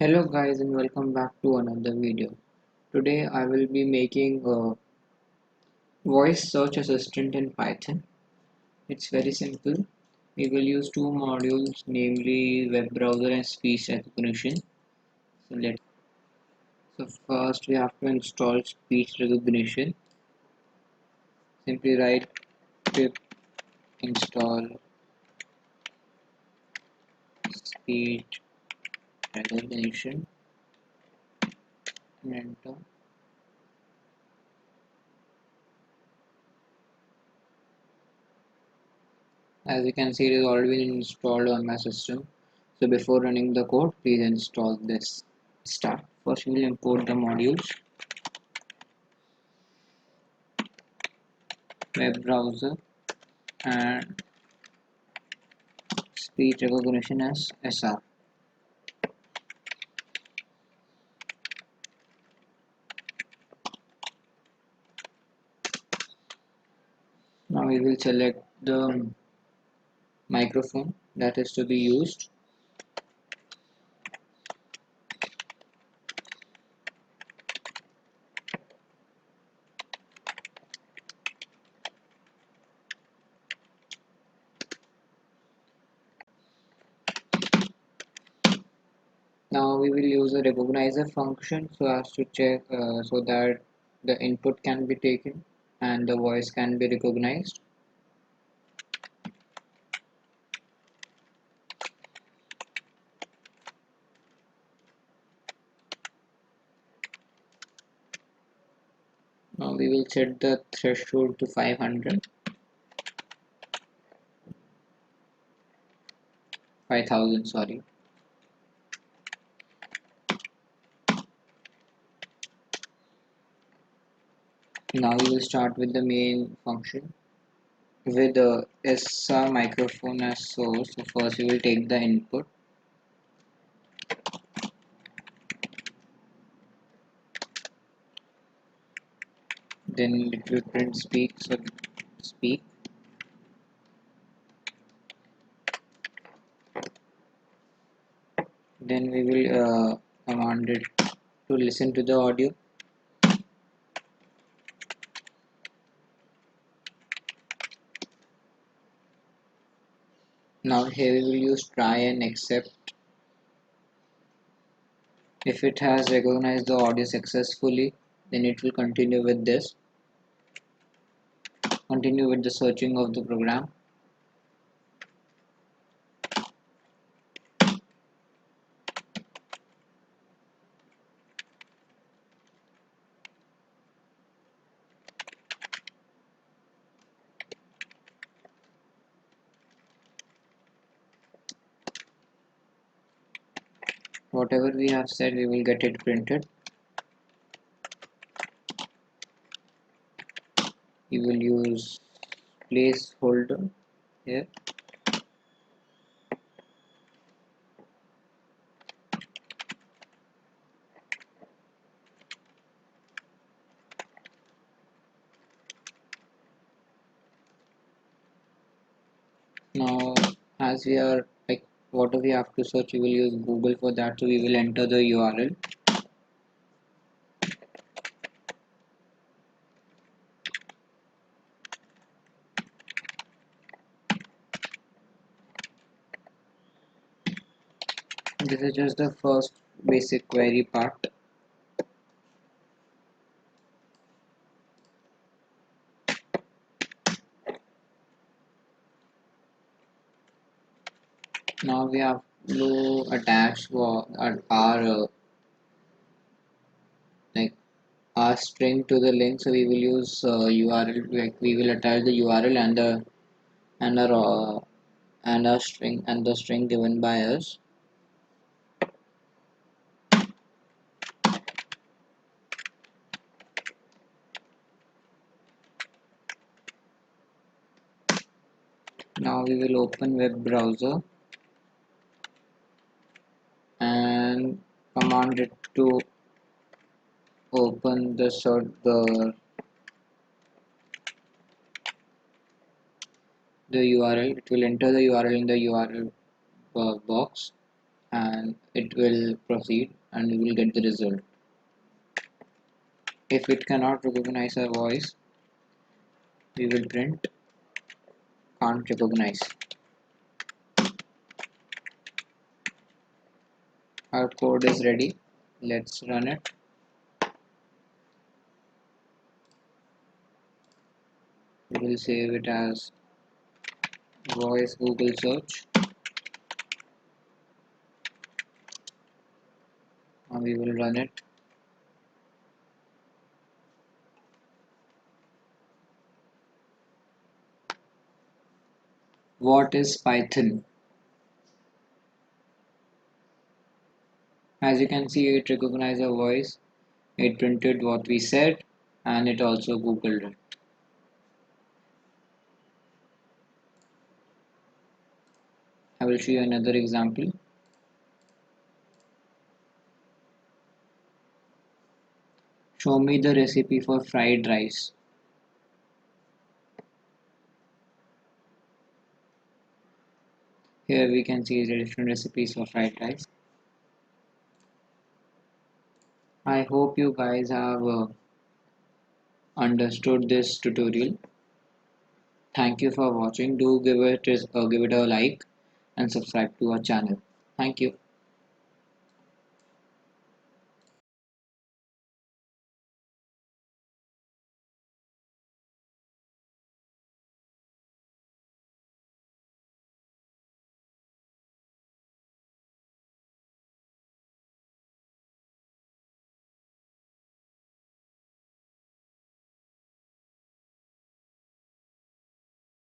Hello guys and welcome back to another video. Today I will be making a voice search assistant in Python. It's very simple. We will use two modules, namely web browser and speech recognition. So first we have to install speech recognition. Simply write pip install speech recognition and enter. As you can see, it is already been installed on my system. So before running the code, please install this. Start. First, we will import the modules, web browser, and speech recognition as SR. Now we will select the microphone that is to be used. Now we will use a recognizer function so as to check so that the input can be taken and the voice can be recognized. Now we will set the threshold to 500, 5000, sorry. Now we will start with the main function with the SR microphone as source. So first we will take the input. Then it will print speak, so speak. Then we will command it to listen to the audio. Now here we will use try and accept. If it has recognized the audio successfully, then it will continue with this. Continue with the searching of the program. Whatever we have said, we will get it printed. We will use placeholder here. Now as we are like whatever we have to search, we will use Google for that, so we will enter the URL. This is just the first basic query part. Now we have to attach our like our string to the link, so we will use URL. Like we will attach the URL and the and our and our string and the string given by us. Now we will open web browser and command it to open the URL. It will enter the URL in the URL box. and it will proceed and we will get the result. If it cannot recognize our voice, we will print can't recognize. Our code is ready. Let's run it. We will save it as voice Google search and we will run it. What is Python? As you can see, it recognized our voice, it printed what we said, and it also Googled it. I will show you another example. Show me the recipe for fried rice. Here we can see the different recipes for fried rice. I hope you guys have understood this tutorial. Thank you for watching. Do give it a like and subscribe to our channel. Thank you.